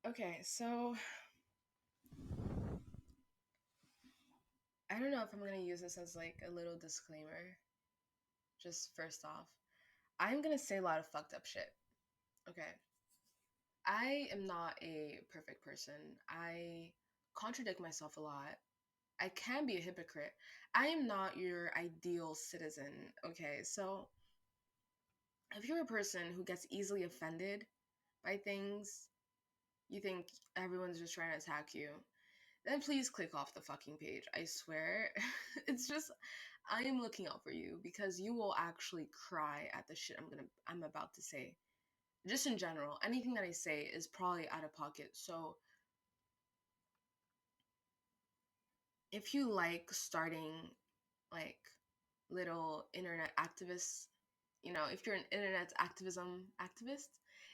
Okay, so I don't know if I'm gonna use this as like a little disclaimer. Just first off, I'm gonna say a lot of fucked up shit. Okay. I am not a perfect person. I contradict myself a lot. I can be a hypocrite. I am not your ideal citizen. Okay, so if you're a person who gets easily offended by things, you think everyone's just trying to attack you, then please click off the fucking page. I swear. It's just I am looking out for you because you will actually cry at the shit I'm about to say. Just in general, anything that I say is probably out of pocket. So if you like starting like little internet activists, if you're an internet activism activist,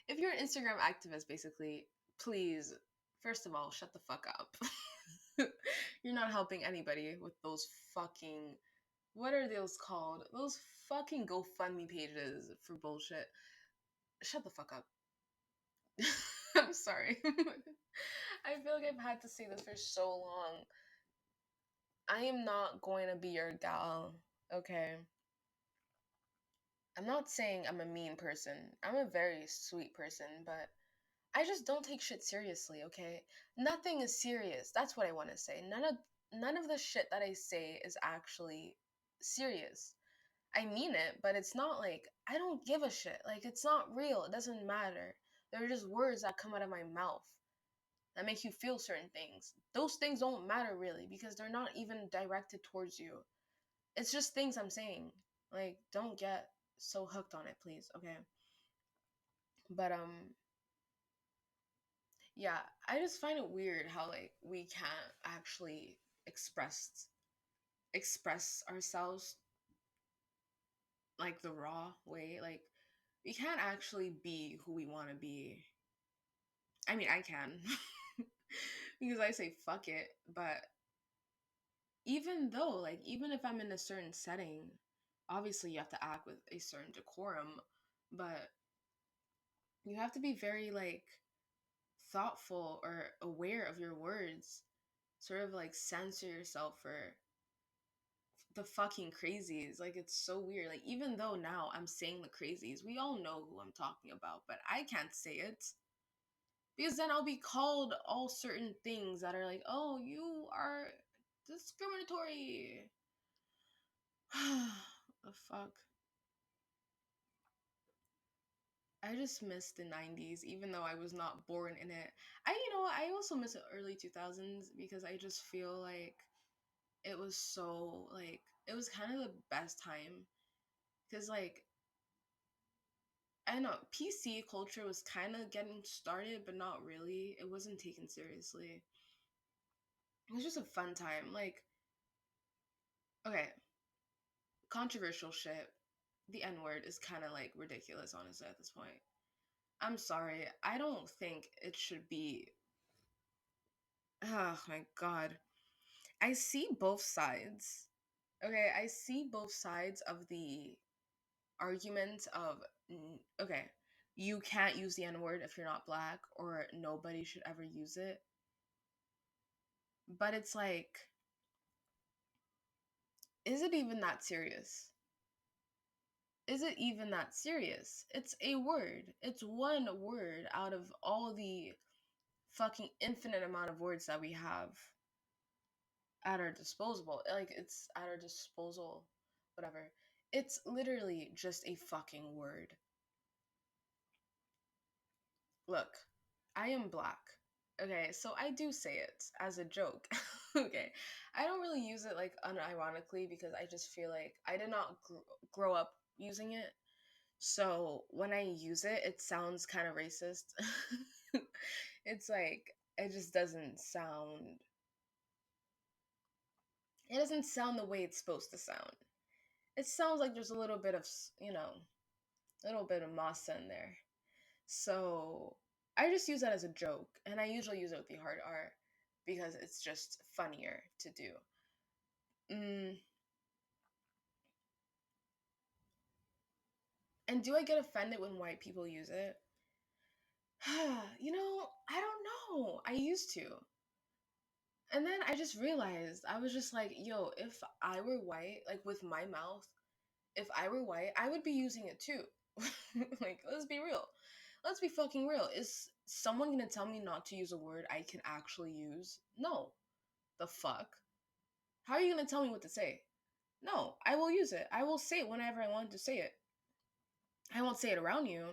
if you're an Instagram activist, basically, please, first of all, shut the fuck up. You're not helping anybody with those fucking, what are those called? Those fucking GoFundMe pages for bullshit. Shut the fuck up. I'm sorry. I feel like I've had to say this for so long. I am not going to be your gal, okay? I'm not saying I'm a mean person. I'm a very sweet person, but I just don't take shit seriously, okay? Nothing is serious. That's what I want to say. None of the shit that I say is actually serious. I mean it, but it's not like I don't give a shit. Like it's not real. It doesn't matter. They're just words that come out of my mouth that make you feel certain things. Those things don't matter really because they're not even directed towards you. It's just things I'm saying. Like don't get so hooked on it, please, okay? But yeah, I just find it weird how like we can't actually express ourselves like the raw way. Like we can't actually be who we want to be. I mean, I can because I say fuck it, but even though like even if I'm in a certain setting, obviously you have to act with a certain decorum, but you have to be very like thoughtful or aware of your words, sort of like censor yourself for the fucking crazies. Like it's so weird. Like even though now I'm saying the crazies, we all know who I'm talking about, but I can't say it because then I'll be called all certain things that are like, "Oh, you are discriminatory." The fuck. I just miss the 90s even though I was not born in it. I also miss the early 2000s because I just feel like it was so like it was kind of the best time cuz like I don't know, PC culture was kind of getting started, but not really. It wasn't taken seriously. It was just a fun time. Like, okay, controversial shit. The N word is kind of like ridiculous, honestly, at this point. I'm sorry. I don't think it should be. Oh my god. I see both sides. Okay, I see both sides of the argument of, okay, you can't use the N word if you're not black, or nobody should ever use it. But it's like, is it even that serious? Is it even that serious? It's a word. It's one word out of all the fucking infinite amount of words that we have at our disposal. Like, it's at our disposal, whatever. It's literally just a fucking word. Look, I am black. Okay, so I do say it as a joke. Okay, I don't really use it like unironically because I just feel like I did not grow up using it. So when I use it, it sounds kind of racist. It's like it just doesn't sound. It doesn't sound the way it's supposed to sound. It sounds like there's a little bit of a little bit of masa in there. So I just use that as a joke, and I usually use it with the hard R because it's just funnier to do. Mm, and do I get offended when white people use it? I don't used to. And then I just realized, I was just like, yo, if I were white, like with my mouth, if I were white, I would be using it too. Like, let's be real. Let's be fucking real. Is someone gonna tell me not to use a word I can actually use? No. The fuck? How are you gonna tell me what to say? No, I will use it. I will say it whenever I want to say it. I won't say it around you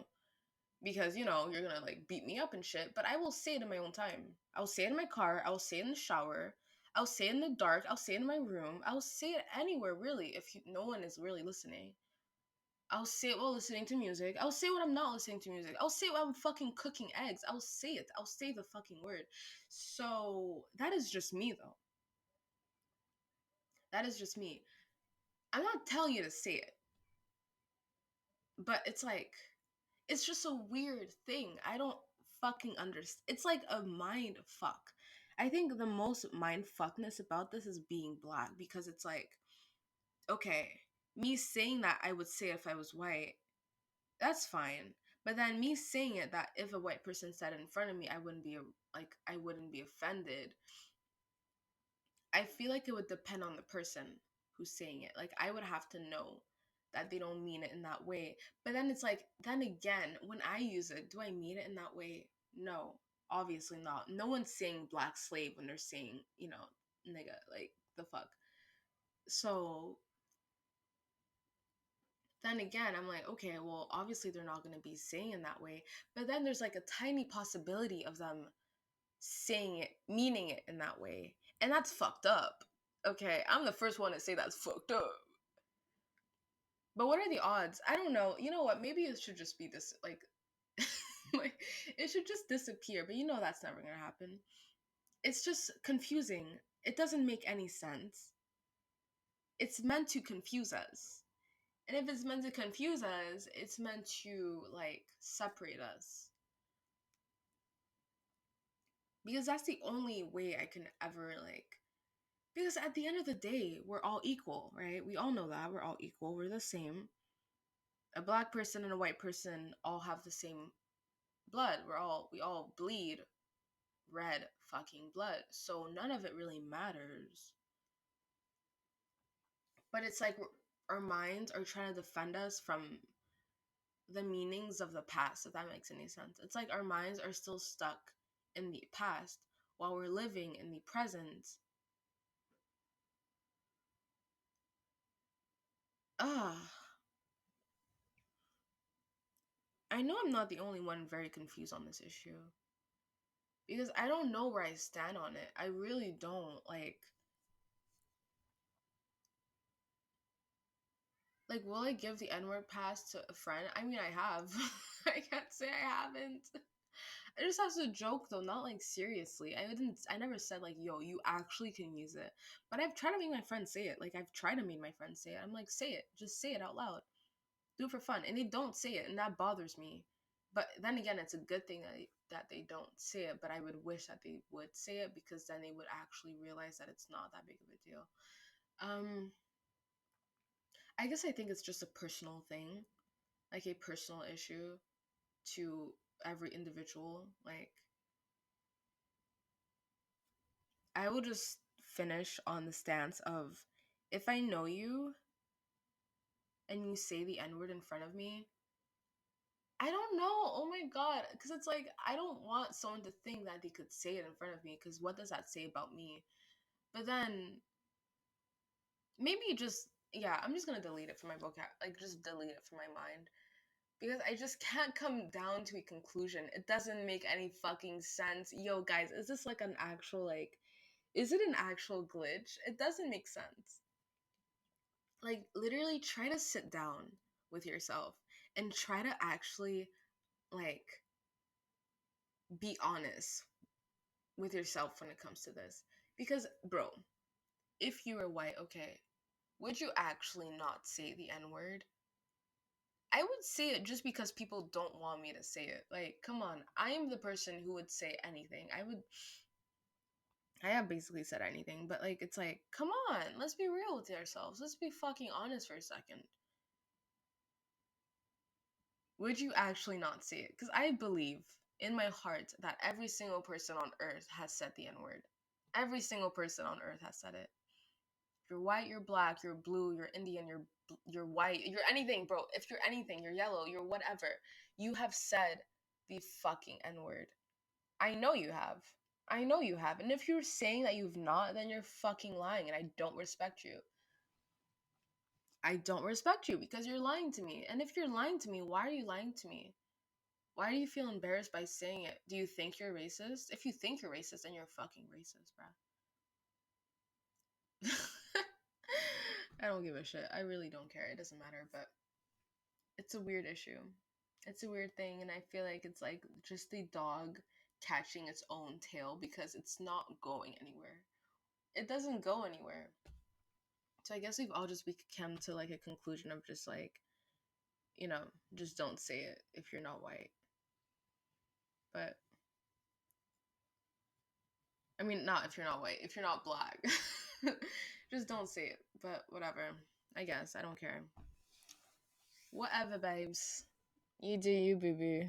because, you're gonna like beat me up and shit, but I will say it in my own time. I'll say it in my car. I'll say it in the shower. I'll say it in the dark. I'll say it in my room. I'll say it anywhere, really, if no one is really listening. I'll say it while listening to music. I'll say it when I'm not listening to music. I'll say it while I'm fucking cooking eggs. I'll say it. I'll say the fucking word. So that is just me, though. That is just me. I'm not telling you to say it, but it's like, it's just a weird thing. I don't fucking understand. It's like a mind fuck. I think the most mind fuckness about this is being black, because it's like, okay, me saying that I would say if I was white, that's fine. But then me saying it that if a white person said it in front of me, I wouldn't be I wouldn't be offended. I feel like it would depend on the person who's saying it. Like, I would have to know that they don't mean it in that way. But then it's like, then again, when I use it, do I mean it in that way? No, obviously not. No one's saying black slave when they're saying, nigga, like, the fuck. So then again, I'm like, okay, well, obviously they're not going to be saying in that way. But then there's like a tiny possibility of them saying it, meaning it in that way. And that's fucked up. Okay, I'm the first one to say that's fucked up. But what are the odds? I don't know. You know what? Maybe it should just be this, like, like, it should just disappear. But that's never going to happen. It's just confusing. It doesn't make any sense. It's meant to confuse us. And if it's meant to confuse us, it's meant to, like, separate us. Because that's the only way I can ever, like, because at the end of the day, we're all equal, right? We all know that. We're all equal. We're the same. A black person and a white person all have the same blood. We all bleed red fucking blood. So none of it really matters. But it's like our minds are trying to defend us from the meanings of the past, if that makes any sense. It's like our minds are still stuck in the past while we're living in the present. I know I'm not the only one very confused on this issue. Because I don't know where I stand on it. I really don't. Like, will I give the N-word pass to a friend? I mean, I have. I can't say I haven't. I just have to joke, though, not, like, seriously. I never said, like, yo, you actually can use it. But I've tried to make my friends say it. Like, I've tried to make my friends say it. I'm like, say it. Just say it out loud. Do it for fun. And they don't say it, and that bothers me. But then again, it's a good thing that they don't say it, but I would wish that they would say it, because then they would actually realize that it's not that big of a deal. I guess I think it's just a personal thing, like a personal issue to every individual. Like, I will just finish on the stance of, if I know you and you say the N-word in front of me, I don't know. Oh my God. Because it's like, I don't want someone to think that they could say it in front of me, because what does that say about me? But then maybe just, yeah, I'm just going to delete it from my vocab. Like, just delete it from my mind. Because I just can't come down to a conclusion. It doesn't make any fucking sense. Yo, guys, is this like an actual, like, is it an actual glitch? It doesn't make sense. Like, literally try to sit down with yourself and try to actually, like, be honest with yourself when it comes to this. Because, bro, if you were white, okay, would you actually not say the N-word? I would say it just because people don't want me to say it. Like, come on. I am the person who would say anything. I have basically said anything, but, like, it's like, come on, let's be real with ourselves. Let's be fucking honest for a second. Would you actually not say it? Because I believe in my heart that every single person on earth has said the N-word. Every single person on earth has said it. You're white, you're black, you're blue, you're Indian, you're white, you're anything, bro. If you're anything, you're yellow, you're whatever. You have said the fucking N-word. I know you have. I know you have. And if you're saying that you've not, then you're fucking lying, and I don't respect you. I don't respect you because you're lying to me. And if you're lying to me, why are you lying to me? Why do you feel embarrassed by saying it? Do you think you're racist? If you think you're racist, then you're fucking racist, bruh. I don't give a shit. I really don't care. It doesn't matter, but it's a weird issue. It's a weird thing, and I feel like it's like just the dog catching its own tail because it's not going anywhere. It doesn't go anywhere. So I guess we've all just come to like a conclusion of just like, you know, just don't say it if you're not white. But I mean, not if you're not white, if you're not black. Just don't say it. But whatever. I guess. I don't care. Whatever, babes. You do you, boo boo.